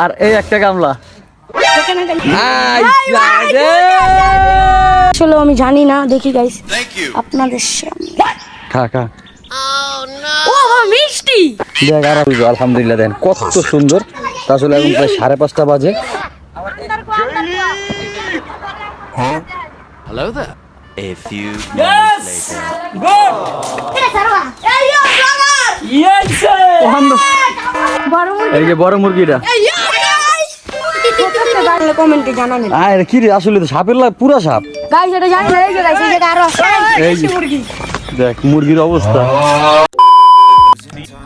আর এই একটা গামলা। আসলে আমি জানি না, দেখি গাইস আপনাদের সামনে। খা খা। ও মিষ্টি। দেখ আর আলহামদুলিল্লাহ, দেন কত সুন্দর। আসলে এখন প্রায় 5:30 বাজে। Hello there. A few moments later. এই যে বড় মুরগিটা। কমেন্টে জানাবেন। আর কি রে, আসলে তো সাপের পুরা সাপ। গাইস এটা জানি না, এই যে গাইস এই জায়গা আরো আছে। এই যে মুরগি, দেখ মুরগির অবস্থা।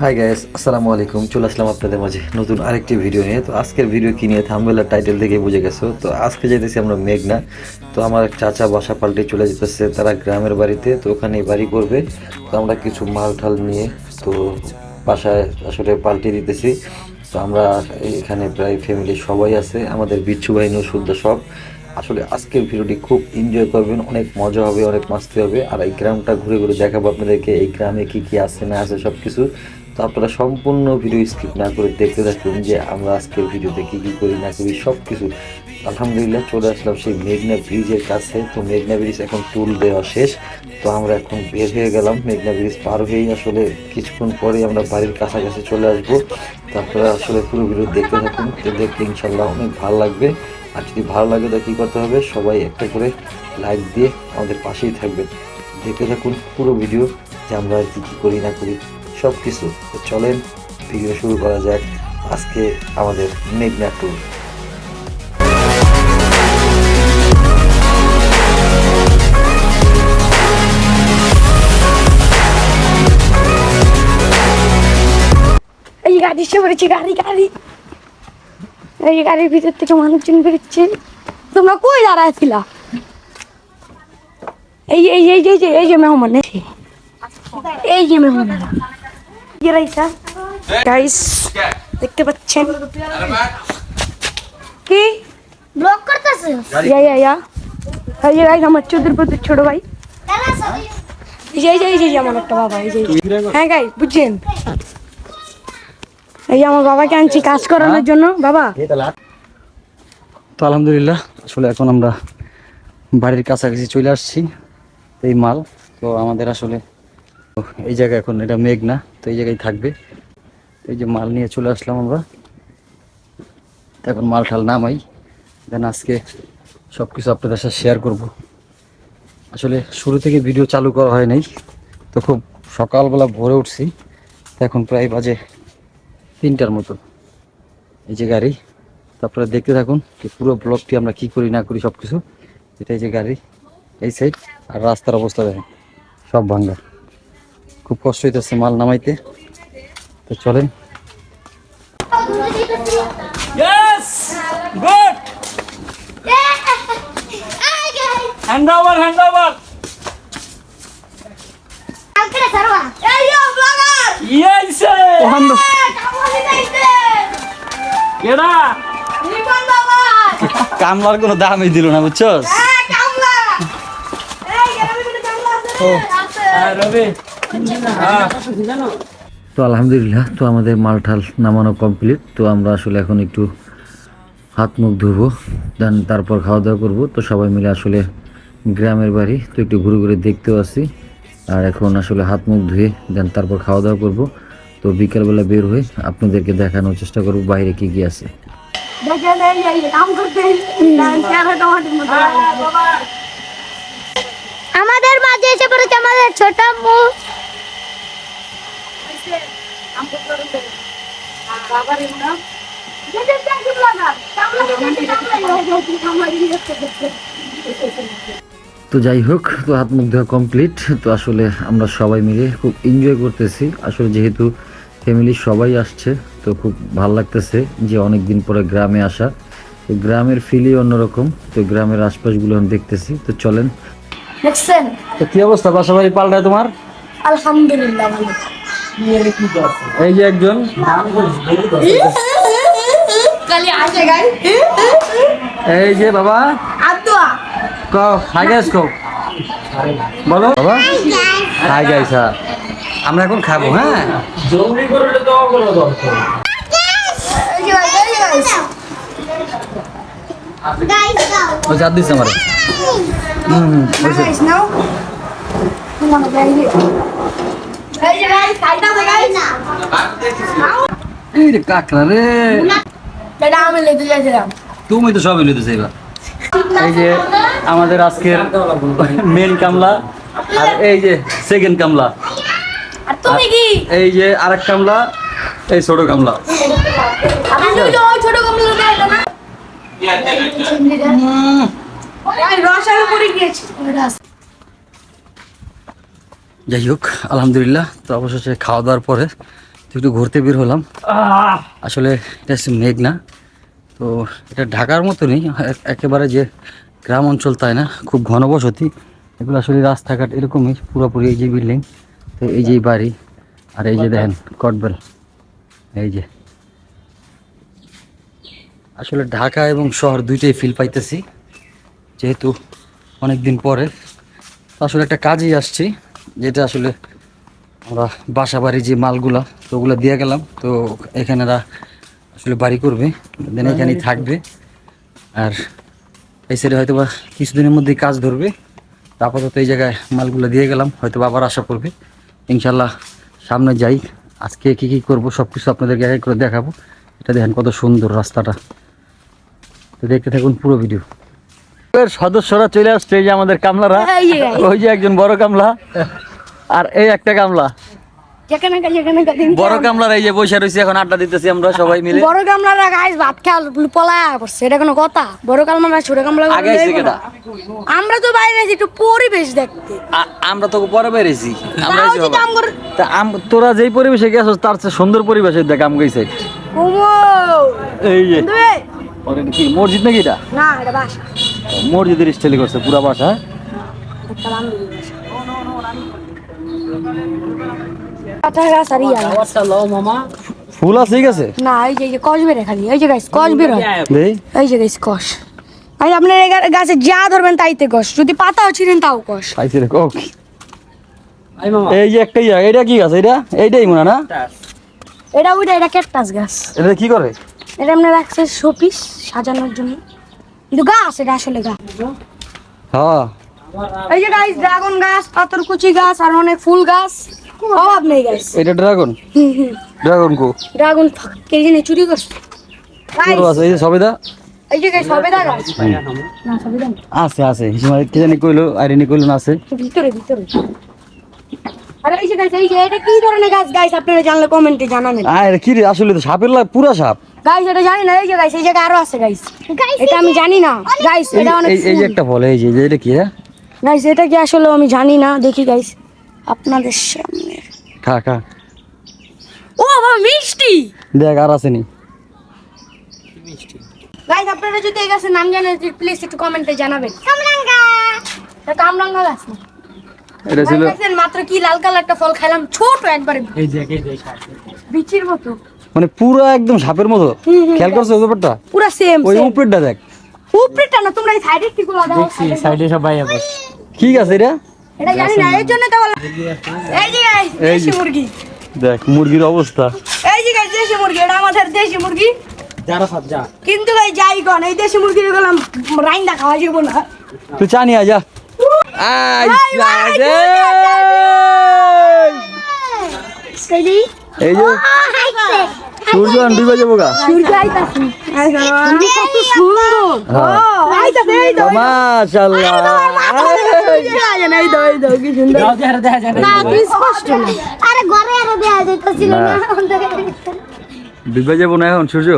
হাই গাইস, আসসালামু আলাইকুম। চলে আসলাম আপনাদের মাঝে নতুন আরেকটি ভিডিও নিয়ে। তো আজকের ভিডিও কি নিয়ে থাম্বনেল টাইটেল থেকে বুঝে গেছো। তো আজকে যাইতেছি আমরা মেঘনা। তো আমার এক চাচা বাসা পাল্টে চলে যেতেছে তারা গ্রামের বাড়িতে, তো ওখানে বাড়ি করবে। তো আমরা কিছু মাল ঠাল নিয়ে তো বাসায় আসলে পাল্টে দিতেছি। তো আমরা এখানে প্রায় ফ্যামিলি সবাই আছে, আমাদের বিচ্ছু বাহিনী শুদ্ধ সব। আসলে আজকের ভিডিওটি খুব এনজয় করবেন, অনেক মজা হবে, অনেক মাস্তি হবে। আর এই গ্রামটা ঘুরে ঘুরে দেখাবো আপনাদেরকে, এই গ্রামে কি কি আছে না আছে সব কিছু। তো আপনারা সম্পূর্ণ ভিডিও স্কিপ না করে দেখতে থাকুন যে আমরা আজকের ভিডিওতে কি কি করি না করি সব কিছু। আলহামদুলিল্লাহ চলে আসলাম সেই মেঘনা ব্রিজের কাছে। তো মেঘনা ব্রিজ এখন টুল দেওয়া শেষ। তো আমরা এখন বের হয়ে গেলাম, মেঘনা ব্রিজ পার হয়েই আসলে কিছুক্ষণ পরে আমরা বাড়ির কাছাকাছি চলে আসবো। তো আপনারা আসলে পুরো ভিডিও দেখতে থাকুন, দেখতে ইনশাল্লাহ অনেক ভালো লাগবে। আর যদি ভালো লাগে তো কী করতে হবে, সবাই একটা করে লাইক দিয়ে আমাদের পাশেই থাকবেন। দেখতে থাকুন পুরো ভিডিও যে আমরা কী কী করি না করি সব কিছু। তো চলেন ভিডিও শুরু করা যাক। আজকে আমাদের মেঘনা ট্যুর। এই গাড়ি এসে পড়েছে, গাড়ি গাড়ি এই গাড়ির ভিতর থেকে মানুষজন বেরোচ্ছে। তোমরা কই দাঁড়াইছিলা? এই এই এই যে এই যে মেহমান, এই যে মেহমান গাইস দেখতে পাচ্ছেন কি ব্লক করতেছে। এই যে গাইস আমার চৌধুরীপুর ছোট ভাই, এই যে আমার একটা বাবা, এই যে হ্যাঁ গাইস বুঝছেন, এই যে আমার বাবাকে আনছি কাজ করানোর জন্য। বাবা তো আলহামদুলিল্লাহ আসলে এখন আমরা বাড়ির কাছাকাছি চলে আসছি। এই মাল তো আমাদের আসলে এই জায়গায় এখন এটা মেঘনা, তো এই জায়গায় থাকবে। এই যে মাল নিয়ে চলে আসলাম আমরা, এখন মাল ঠাল নামাই, দেন আজকে সব কিছু আপনাদের সাথে শেয়ার করব। আসলে শুরু থেকে ভিডিও চালু করা হয় নাই, তো খুব সকালবেলা ভোরে উঠছি। তো এখন প্রায় বাজে 3টার মতো। এই যে গাড়ি, তারপরে দেখতে থাকুন যে পুরো ব্লগটি আমরা কি করি না করি সব কিছু। এটা এই যে গাড়ি এই সাইড, আর রাস্তার অবস্থা দেখেন সব ভাঙ্গা, খুব কষ্ট হইতেছে মাল নামাইতে। তো চলেন। কামলার কোনো দামই দিল না, বুঝছো? তো আলহামদুলিল্লাহ, তো আমাদের মালঠাল নামানো কমপ্লিট। তো আমরা আসলে এখন একটু হাত মুখ ধুবো, দেন তারপর খাওয়া দাওয়া করবো। তো সবাই মিলে আসলে গ্রামের বাড়ি, তো একটু ঘুরে ঘুরে দেখতেও আসি। আর এখন আসলে হাত মুখ ধুয়ে দেন তারপর খাওয়া দাওয়া করবো। তো বিকালবেলা বের হয়ে আপনাদেরকে দেখানোর চেষ্টা করবো বাইরে কি কি আছে। আমাদের মাঝে এসে পড়েছে আমাদের ছোট মুখ। তো যাই হোক, তো হাত মুখ ধোয়া কমপ্লিট। তো আসলে আমরা সবাই মিলে খুব এনজয় করতেছি। আসলে যেহেতু ফ্যামিলি সবাই আসছে, তো খুব ভালো লাগতেছে যে অনেক দিন পরে গ্রামে আসা। তো গ্রামের ফিলই অন্যরকম। তো গ্রামের আশপাশগুলো দেখতেছি। তো চলেন। দেখছেন তো কি অবস্থা বাসা বাড়ি পাল্টায় তোমার? আলহামদুলিল্লাহ ভালো। এই যে একজন এই যে বাবা হাই গাইস কও, বলো বাবা হাই গাইস। আমরা এখন খাবো। হ্যাঁ ওই চার দিচ্ছে আমার Guys, now. Come on, guys. Hey, guys, খাইতে হবে guys. এই রে কাকড়া রে এটা আমি লেতে যাইছিলাম। তুমি তো সবই লইতে চাইবা এই যে আমাদের আজকের মেন কামলা আর এই যে সেকেন্ড কামলা আর তুমি কি? এই যে আরেক কামলা এই ছোট কামলা আমি ওই ছোট কমলা লুকে আইলো না। এই রসালো পড়ে গিয়েছে। যাই হোক আলহামদুলিল্লাহ তো অবশেষে খাওয়া দাওয়ার পরে তো একটু ঘুরতে বের হলাম আসলে এটা হচ্ছে মেঘনা তো এটা ঢাকার মতনই একেবারে যে গ্রাম অঞ্চল তাই না খুব ঘনবসতি এগুলো আসলে রাস্তাঘাট এরকমই পুরোপুরি এই যে বিল্ডিং তো এই যে বাড়ি আর এই যে দেখেন কটবেল এই যে আসলে ঢাকা এবং শহর দুইটাই ফিল পাইতেছি যেহেতু অনেক দিন পরে তো আসলে একটা কাজেই আসছি যেটা আসলে আমরা বাসা বাড়ি যে মালগুলা তো ওগুলো দিয়ে গেলাম তো এখানেরা আসলে বাড়ি করবে দেন এখানেই থাকবে আর এই সাইডে হয়তো বা কিছুদিনের মধ্যেই কাজ ধরবে তো আপাতত এই জায়গায় মালগুলো দিয়ে গেলাম হয়তো বা আবার আশা করবে ইনশাল্লাহ সামনে যাই আজকে কী কী করবো সব কিছু আপনাদেরকে এক এক করে দেখাবো এটা দেখেন কত সুন্দর রাস্তাটা তো দেখতে থাকুন পুরো ভিডিও সদস্যরা চলে আসছে এই যে আমাদের কামলারা এই যে guys, ওই যে একজন বড় কামলা আর এই একটা কামলা যেখানে বড় কামলার এই যে বসে রয়েছে এখন আড্ডা দিতেছি আমরা সবাই মিলে বড় কামলারা গাইস ভাত খাল পলায়া পড়ছে এটা কোনো কথা বড় কামলারা ছোট কামলা আগে আইছে কেডা? আমরা তো বাইরে আছি একটু পরিবেশ দেখতে আমরা তো পরে বেরিয়েছি আমরা তাও আইছি যদি বাবা। আমগর তা তোরা যেই পরিবেশে গেছস তার চেয়ে সুন্দর পরিবেশে দেখ আম গেছে ওমো এই যে দুই ওটা কি মসজিদ নাকি এটা না এটা বাসা মসজিদের স্টাইলে করছে পুরা বাসা একটা বান্ধবী বাসা কাঁচা গাছ আর ইয়া গাছ। ফুল আছে ঠিক আছে না এই যে কষ বেরে খালি এই যে গাছ কষ বের হয় দেই এই যে গাছ কষ ভাই আপনার এই গাছে যা ধরবেন তাইতে কষ যদি পাতাও ছিঁড়েন তাও কষ পাইছে রে কক এই যে একটা ইয়া এটা কি গাছ এটা এইটাই মনে না এটা এটা ক্যাকটাস গাছ এটা কি করে এটা আপনার রাখছে শোপিস সাজানোর জন্য কিন্তু গাছ এটা আসলে গাছ হ্যাঁ এই যে গাছ ড্রাগন গাছ পাথরকুচি গাছ আর অনেক ফুল গাছ অভাব নেই গাছ এটা ড্রাগন ড্রাগন কো ড্রাগন কে জানে চুরি করছে Guys, পুরো আছে এই যে সবেদা এই যে গাছ সবেদা গাছ না সবেদা না, আছে আছে হিসেবে কে জানি কইলো আইরিনি কইলো না আছে ভিতরে আরে এই যে গাছ এই যে এটা কি ধরনের গাছ গাইস আপনারা জানলে কমেন্টে জানাবেন আর কি রে আসলে তো সাপের পুরা সাপ গাইস এটা জানি না এই যে গাইস এই জায়গায় আরো আছে গাইস এটা আমি জানি না গাইস এটা অনেক এই যে একটা ফল এই যে এটা কি হ্যাঁ গাইস এটা কি আসলে আমি জানি না দেখি গাইস আপনাদের সামনে খা খা ও বাবা মিষ্টি দেখ আর আসেনি গাইস আপনারা যদি এই গাছের নাম জানেন প্লিজ একটু কমেন্টে জানাবেন কামরাঙ্গা এটা কামরাঙ্গা গাছ না এটা ছিল দেখেন মাত্র কি লাল কালার একটা ফল খাইলাম ছোট একবারে এই যে বিচির মতো মানে পুরো একদম সাপের মতো খেয়াল করছো ওই ব্যাপারটা পুরো সেম ওই উপরেরটা দেখ উপরেটা না তোমরা এই সাইডে কি গুলো দাও সাইডে সবাই আছে কি আছে এটা এটা জানি না এর জন্য তো বলা এই যে গাইস এই যে। দেশি মুরগি দেখ মুরগির অবস্থা এই যে গাইস দেশি মুরগি এটা আমাদের দেশি মুরগি যারা সাপ যা কিন্তু ভাই যাই কোন এই দেশি মুরগি গুলো রাইন্দা খাওয়া যাবে না তুই চা নিয়ে যা আই ভাই, যা সেদি এই যে সূর্য ডুবে যাবো গা সূর্য আইতাছে কত সুন্দর ও আইতাছে এই তো মাশাআল্লাহ এই দাও কি সুন্দর না কি স্পষ্ট না আরে ঘরে আরো দেয়া যাইতাছিল না ডুবে যাবো না এখন সূর্য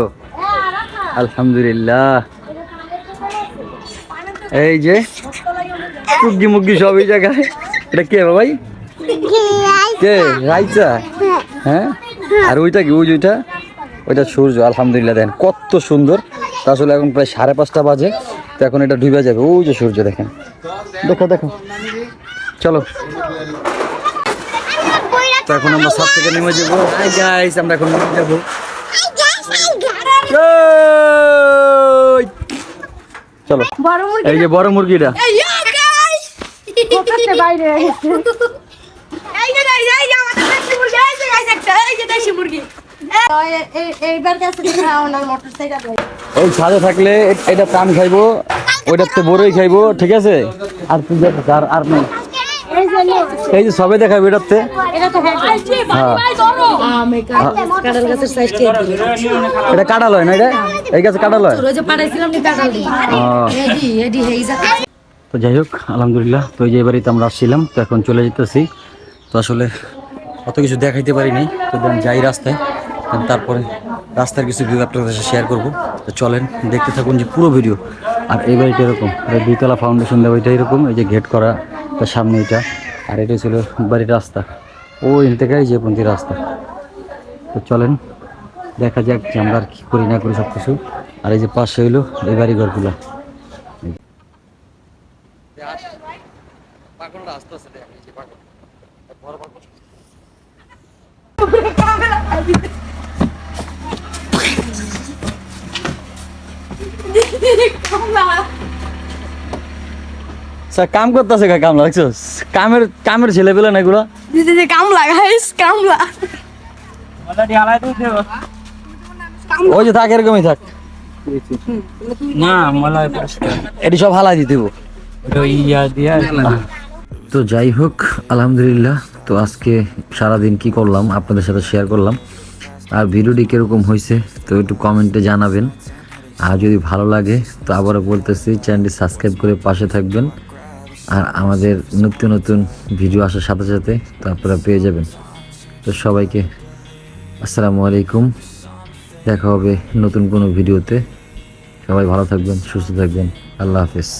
আলহামদুলিল্লাহ এই যে মুরগি মুরগি সব এই জায়গায় এটা কে ভাই কে রাইচা হ্যাঁ আর ওইটা কি ওই যেটা ওইটা সূর্য আলহামদুলিল্লাহ দেখেন কত সুন্দর তা আসলে এখন প্রায় 5:30 বাজে তো এখন এটা ডুবে যাবে ওই যে সূর্য দেখেন দেখো দেখো চলো তো এখন আমরা ছাদ থেকে নেমে যাবো হাই গাইস আমরা এখন নেমে যাবো ওই! চলো বড় মুরগি এই যে বড় মুরগিটা এই গাইস কোথাতে বাইরে এই যে গাইস এই যে আমাদের দেশি মুরগি এই যে গাইস একটা এই যে দেশি মুরগি এইবার কাছে খাও না মোটরসাইকেল ওই ছাদে থাকলে এটা প্রাণ খাইবো, ওইটাতে বড়ই খাইবো, ঠিক আছে? আর তুই আর নেই, এই যে সবে দেখাবো এটাতে। এটা কাটাল হয় না, এটা এই গাছে কাটাল হয়। তো যাই হোক আলহামদুলিল্লাহ, তো এই যে বাড়িতে আমরা আসছিলাম, তো এখন চলে যেতেছি। তো আসলে অত কিছু দেখাইতে পারি নাই, তো যাই রাস্তায়, তারপরে রাস্তার কিছু ভিউ আপনাদের সাথে শেয়ার করবো। তো চলেন দেখতে থাকুন যে পুরো ভিডিও। আর এই বাড়িটা এরকম, দুইতলা ফাউন্ডেশন দেওয়া, ওইটা এরকম, এই যে গেট করা, তার সামনে এটা, আর এটা ছিল বাড়ির রাস্তা, ওই থেকে যে পর্যন্ত রাস্তা। তো চলেন দেখা যাক যে আমরা আর কি করি না করি সব কিছু। আর এই যে পাশে হইলো এই বাড়ি ঘরগুলো। কাম করতেছে কামলা, দেখছো? কামের ছেলে পেলে না এগুলো। দিদি কামলা গাইস, কামলা। ওই যে থাক, এরকমই থাক। না মালা এটি সব হালাই দিতে হইব। ইয়া দিয়া তো যাই হোক আলহামদুলিল্লাহ, তো আজকে সারাদিন কি করলাম আপনাদের সাথে শেয়ার করলাম। আর ভিডিওটি কীরকম হয়েছে তো একটু কমেন্টে জানাবেন। আর যদি ভালো লাগে তো আবারও বলতেছি, চ্যানেলটি সাবস্ক্রাইব করে পাশে থাকবেন। আর আমাদের নতুন নতুন ভিডিও আসার সাথে সাথে তো আপনারা পেয়ে যাবেন। তো সবাইকে আসসালামু আলাইকুম, দেখা হবে নতুন কোনো ভিডিওতে। সবাই ভালো থাকবেন, সুস্থ থাকবেন, আল্লাহ হাফেজ।